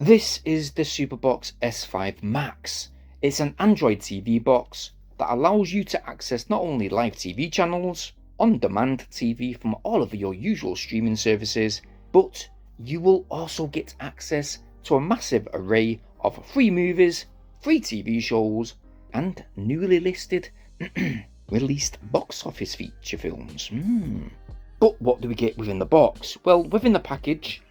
This is the SuperBox S5 Max. It's an Android TV box that allows you to access not only live TV channels, on-demand TV from all of your usual streaming services, but you will also get access to a massive array of free movies, free TV shows, and newly listed released box office feature films. But what do we get within the box? Well, within the package,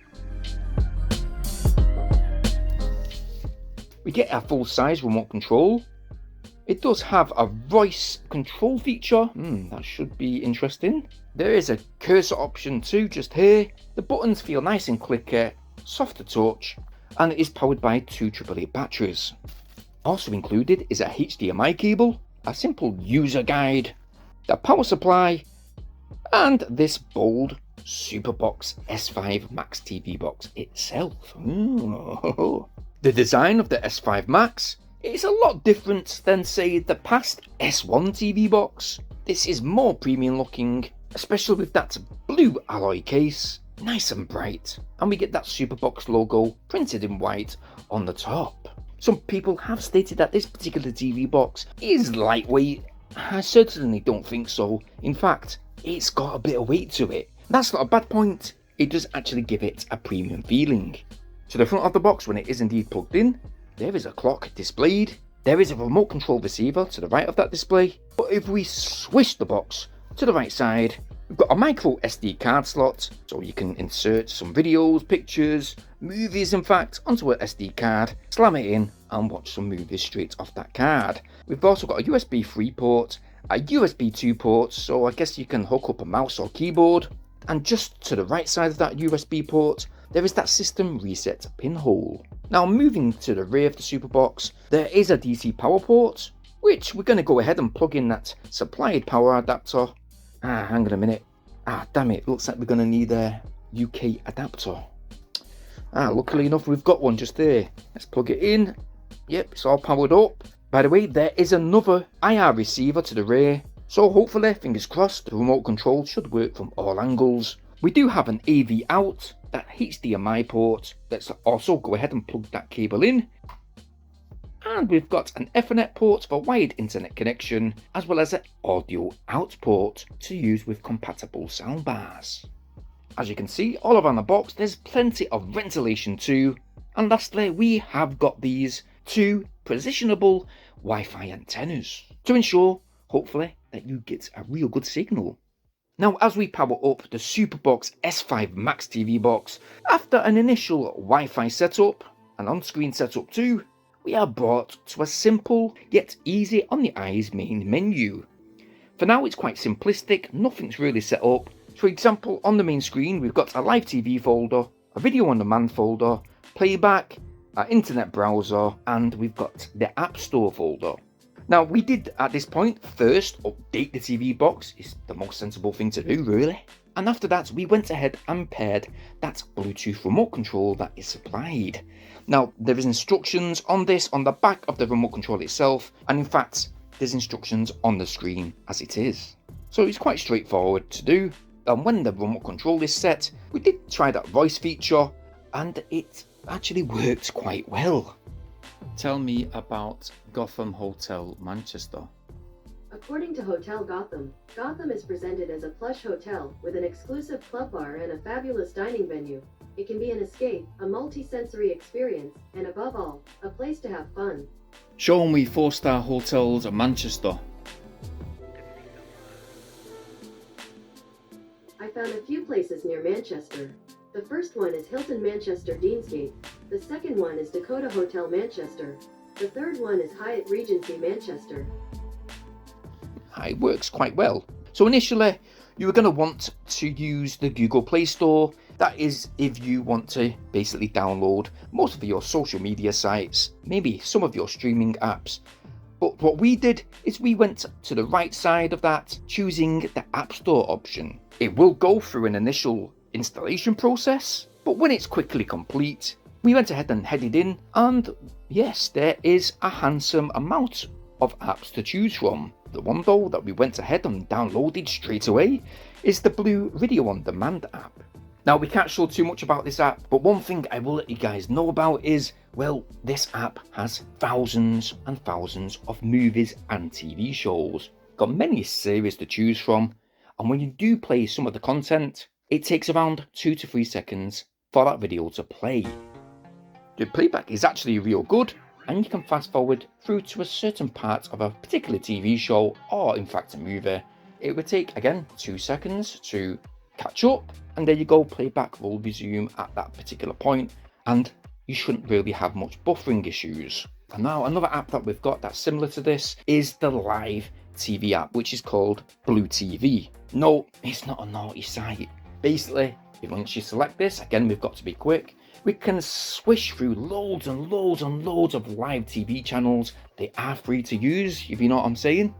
we get a full-size remote control. It does have a voice control feature. That should be interesting. There is a cursor option too, just here. The buttons feel nice and clicky, soft to touch, and it is powered by two AAA batteries. Also included is a HDMI cable, a simple user guide, the power supply, and this bold SuperBox S5 Max TV box itself. The design of the S5 Max is a lot different than, say, the past S1 TV box. This is more premium looking, especially with that blue alloy case, nice and bright, and we get that SuperBox logo printed in white on the top. Some people have stated that this particular TV box is lightweight. I certainly don't think so. In fact, it's got a bit of weight to it. That's not a bad point. It does actually give it a premium feeling. To the front of the box, when it is indeed plugged in, there is a clock displayed. There is a remote control receiver to the right of that display. But if we switch the box to the right side, we've got a micro SD card slot, so you can insert some videos, pictures, movies in fact, onto an SD card, slam it in and watch some movies straight off that card. We've also got a USB 3 port, a USB 2 port, so I guess you can hook up a mouse or keyboard. And just to the right side of that USB port, there is that system reset pinhole. Now moving to the rear of the SuperBox, there is a DC power port, which we're going to go ahead and plug in that supplied power adapter. Hang on a minute. Damn it, looks like we're going to need a UK adapter. Luckily enough we've got one just there. Let's plug it in. Yep, it's all powered up. By the way, there is another IR receiver to the rear, so hopefully, fingers crossed, the remote control should work from all angles. We do have an AV out, that HDMI port. Let's also go ahead and plug that cable in. And we've got an Ethernet port for wired internet connection, as well as an audio out port to use with compatible soundbars. As you can see, all around the box, there's plenty of ventilation too. And lastly, we have got these two positionable Wi-Fi antennas to ensure, hopefully, that you get a real good signal. Now, as we power up the SuperBox S5 Max TV box, after an initial Wi-Fi setup, and on-screen setup too, we are brought to a simple yet easy on the eyes main menu. For now, it's quite simplistic, nothing's really set up. For example, on the main screen, we've got a live TV folder, a video on demand folder, playback, our internet browser, and we've got the App Store folder. Now, we did at this point first update the TV box. It's the most sensible thing to do, really. And after that, we went ahead and paired that Bluetooth remote control that is supplied. Now, there is instructions on this on the back of the remote control itself, and in fact, there's instructions on the screen as it is. So it's quite straightforward to do. And when the remote control is set, we did try that voice feature, and it actually worked quite well. Tell me about Gotham Hotel Manchester. According to Hotel Gotham, Gotham is presented as a plush hotel with an exclusive club bar and a fabulous dining venue. It can be an escape, a multi-sensory experience, and above all, a place to have fun. Show me 4-star hotels of Manchester. I found a few places near Manchester. The first one is Hilton Manchester Deansgate. The second one is Decoder Hotel Manchester. The third one is Hyatt Regency Manchester. It works quite well. So initially, you were going to want to use the Google Play Store. That is if you want to basically download most of your social media sites, maybe some of your streaming apps. But what we did is we went to the right side of that, choosing the App Store option. It will go through an initial installation process, but when it's quickly complete, we went ahead and headed in, and yes, there is a handsome amount of apps to choose from. The one though that we went ahead and downloaded straight away is the Blue Video On Demand app. Now, we can't show too much about this app, but one thing I will let you guys know about is, well, this app has thousands and thousands of movies and TV shows. Got many series to choose from, and when you do play some of the content, it takes around 2 to 3 seconds for that video to play. The playback is actually real good, and you can fast forward through to a certain part of a particular TV show or in fact a movie. It would take again 2 seconds to catch up, and there you go, playback will resume at that particular point, and you shouldn't really have much buffering issues. And now another app that we've got that's similar to this is the live TV app, which is called Blue TV. No, it's not a naughty site. Basically, once you select this, again we've got to be quick, we can swish through loads and loads and loads of live TV channels. They are free to use, if you know what I'm saying,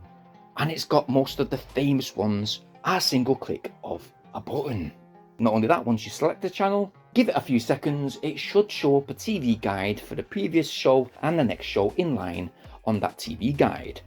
and it's got most of the famous ones at a single click of a button. Not only that, once you select the channel, give it a few seconds, it should show up a TV guide for the previous show and the next show in line on that TV guide.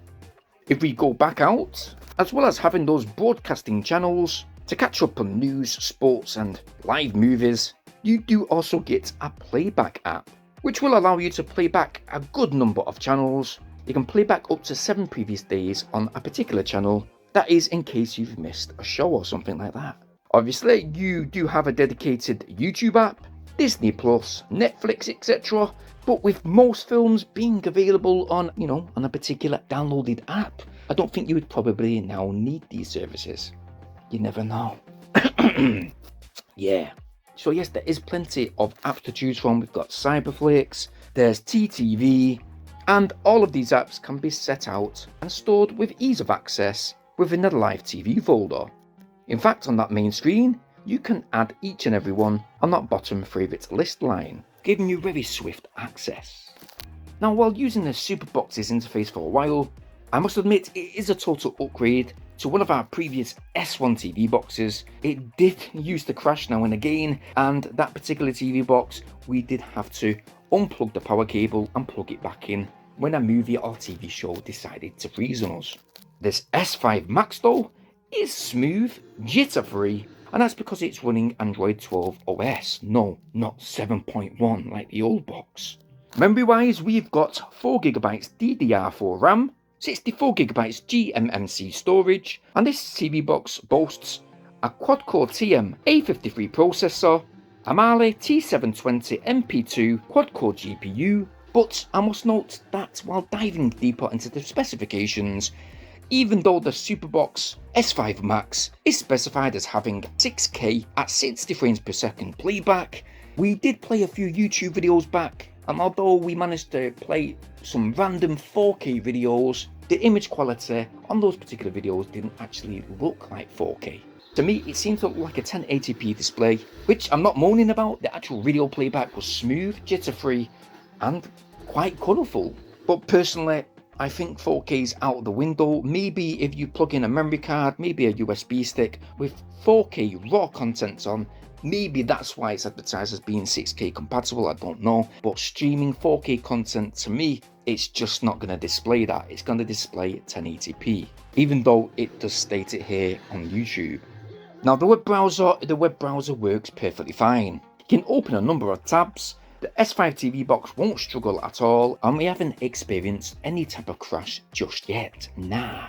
If we go back out, as well as having those broadcasting channels to catch up on news, sports and live movies, you do also get a playback app, which will allow you to play back a good number of channels. You can play back up to 7 previous days on a particular channel, that is in case you've missed a show or something like that. Obviously, you do have a dedicated YouTube app, Disney Plus, Netflix, etc. But with most films being available on, on a particular downloaded app, I don't think you would probably now need these services. You never know. Yeah. So yes, there is plenty of apps to choose from. We've got Cyberflix, there's TTV, and all of these apps can be set out and stored with ease of access within the live TV folder. In fact, on that main screen, you can add each and every one on that bottom favourites list line, giving you very swift access. Now, while using the SuperBox's interface for a while, I must admit it is a total upgrade to one of our previous S1 TV boxes. It did used to crash now and again, and that particular TV box, we did have to unplug the power cable and plug it back in when a movie or TV show decided to freeze on us. This S5 Max though is smooth, jitter-free, and that's because it's running Android 12 OS, no, not 7.1 like the old box. Memory-wise, we've got 4GB DDR4 RAM, 64GB eMMC storage, and this TV box boasts a quad-core TM-A53 processor, a Mali-T720 MP2 quad-core GPU, but I must note that while diving deeper into the specifications, even though the SuperBox S5 Max is specified as having 6K at 60 frames per second playback, we did play a few YouTube videos back, and although we managed to play some random 4K videos, the image quality on those particular videos didn't actually look like 4K. To me, it seemed to look like a 1080p display, which I'm not moaning about. The actual video playback was smooth, jitter-free, and quite colourful. But personally, I think 4K is out of the window. Maybe if you plug in a memory card, maybe a USB stick with 4K raw content on, maybe that's why it's advertised as being 6K compatible, I don't know. But streaming 4K content, to me, it's just not going to display that. It's going to display 1080p, even though it does state it here on YouTube. Now the web browser works perfectly fine. You can open a number of tabs. The S5 TV box won't struggle at all, and we haven't experienced any type of crash just yet. Nah.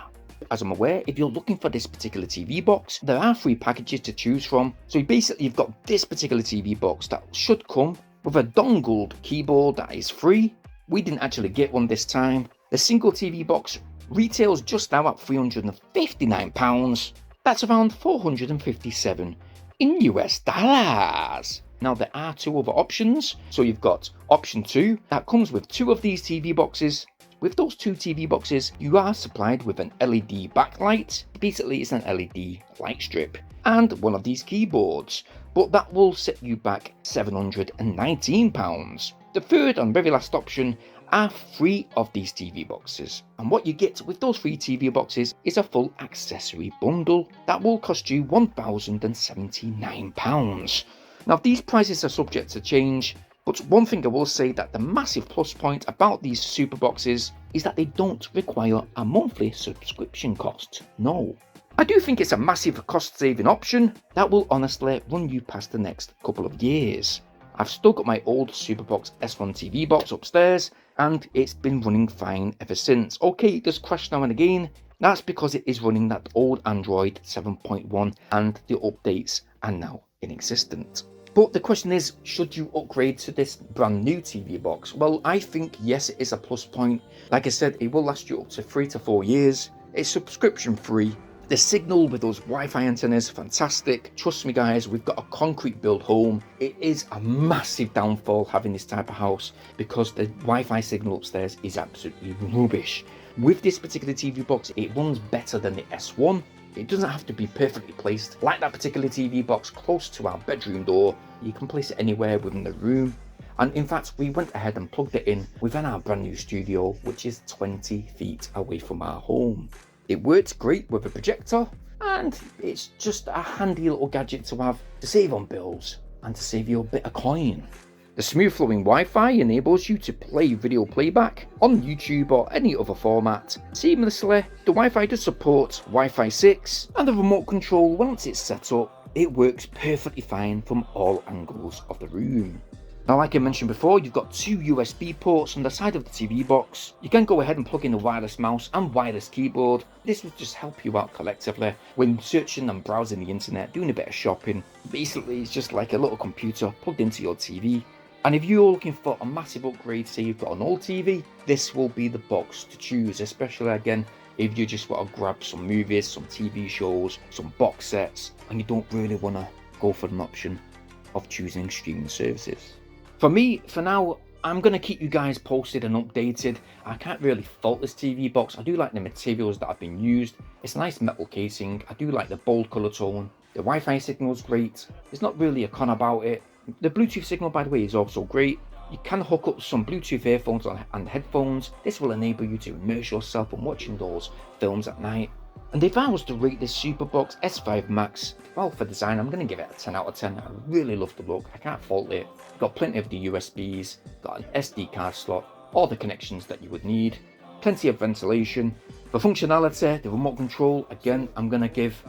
As I'm aware, if you're looking for this particular TV box, there are 3 packages to choose from. So basically you've got this particular TV box that should come with a dongled keyboard that is free. We didn't actually get one this time. The single TV box retails just now at £359. That's around 457 in US dollars. Now there are 2 other options. So you've got option 2 that comes with 2 of these TV boxes. With those 2 TV boxes, you are supplied with an LED backlight. Basically, it's an LED light strip and one of these keyboards, but that will set you back £719. The third and very last option are 3 of these TV boxes, and what you get with those 3 TV boxes is a full accessory bundle that will cost you £1,079. Now these prices are subject to change, but one thing I will say that the massive plus point about these super boxes is that they don't require a monthly subscription cost. No, I do think it's a massive cost saving option that will honestly run you past the next couple of years. I've still got my old SuperBox S1 TV box upstairs and it's been running fine ever since. Okay, it does crash now and again. That's because it is running that old Android 7.1 and the updates are now inexistent. But the question is, should you upgrade to this brand new TV box? Well, I think yes, it is a plus point. Like I said, it will last you up to 3 to 4 years. It's subscription free. The signal with those Wi-Fi antennas, fantastic. Trust me guys, we've got a concrete built home. It is a massive downfall having this type of house because the Wi-Fi signal upstairs is absolutely rubbish. With this particular TV box, it runs better than the S1. It doesn't have to be perfectly placed. Like that particular TV box close to our bedroom door, you can place it anywhere within the room. And in fact, we went ahead and plugged it in within our brand new studio, which is 20 feet away from our home. It works great with a projector, and it's just a handy little gadget to have to save on bills and to save you a bit of coin. The smooth flowing Wi-Fi enables you to play video playback on YouTube or any other format seamlessly. The Wi-Fi does support Wi-Fi 6, and the remote control, once it's set up, it works perfectly fine from all angles of the room. Now, like I mentioned before, you've got 2 USB ports on the side of the TV box. You can go ahead and plug in a wireless mouse and wireless keyboard. This will just help you out collectively when searching and browsing the internet, doing a bit of shopping. Basically, it's just like a little computer plugged into your TV. And if you're looking for a massive upgrade, say you've got an old TV, this will be the box to choose, especially again, if you just want to grab some movies, some TV shows, some box sets, and you don't really want to go for an option of choosing streaming services. For me, for now, I'm going to keep you guys posted and updated. I can't really fault this TV box. I do like the materials that have been used. It's a nice metal casing. I do like the bold colour tone. The Wi-Fi signal is great. There's not really a con about it. The Bluetooth signal, by the way, is also great. You can hook up some Bluetooth earphones and headphones. This will enable you to immerse yourself in watching those films at night. And if I was to rate this SuperBox S5 Max, well, for design, I'm going to give it a 10 out of 10. I really love the look. I can't fault it. Got plenty of the USBs, got an SD card slot, all the connections that you would need, plenty of ventilation. For functionality, the remote control, again, I'm going to give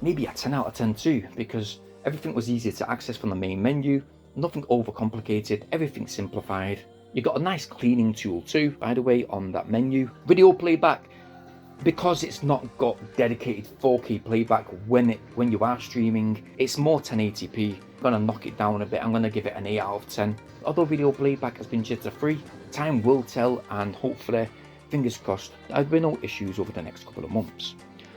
maybe a 10 out of 10 too, because everything was easy to access from the main menu, nothing overcomplicated, everything simplified. You got a nice cleaning tool too, by the way, on that menu. Video playback, because it's not got dedicated 4K playback when you are streaming, it's more 1080p. I'm gonna knock it down a bit. I'm gonna give it an 8 out of 10. Although video playback has been jitter free, time will tell, and hopefully, fingers crossed, there'll be no issues over the next couple of months.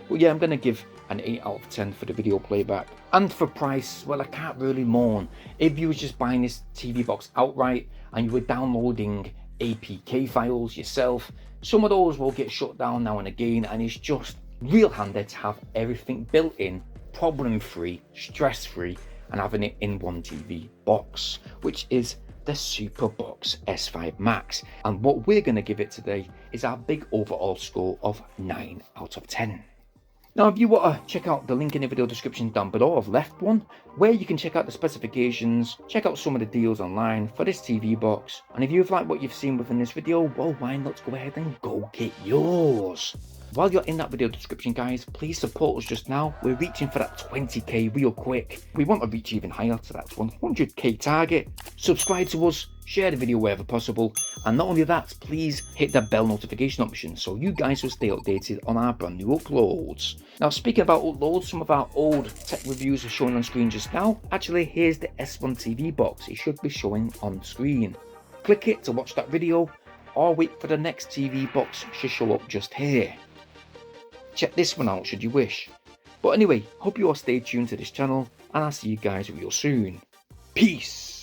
But yeah, I'm gonna give an 8 out of 10 for the video playback. And for price, well, I can't really mourn. If you were just buying this TV box outright and you were downloading APK files yourself, some of those will get shut down now and again, and it's just real handy to have everything built in, problem free, stress free, and having it in one TV box, which is the SuperBox S5 Max. And what we're going to give it today is our big overall score of 9 out of 10. Now, if you want to check out the link in the video description down below, I've left one where you can check out the specifications, check out some of the deals online for this TV box. And if you've liked what you've seen within this video, well, why not go ahead and go get yours? While you're in that video description, guys, please support us just now. We're reaching for that 20k real quick. We want to reach even higher to that 100k target. Subscribe to us, share the video wherever possible, and not only that, please hit the bell notification option so you guys will stay updated on our brand new uploads. Now, speaking about uploads, some of our old tech reviews are showing on screen just now. Actually, here's the S1 TV box. It should be showing on screen. Click it to watch that video, or wait for the next TV box to show up just here. Check this one out should you wish. But anyway, hope you all stay tuned to this channel, and I'll see you guys real soon. Peace!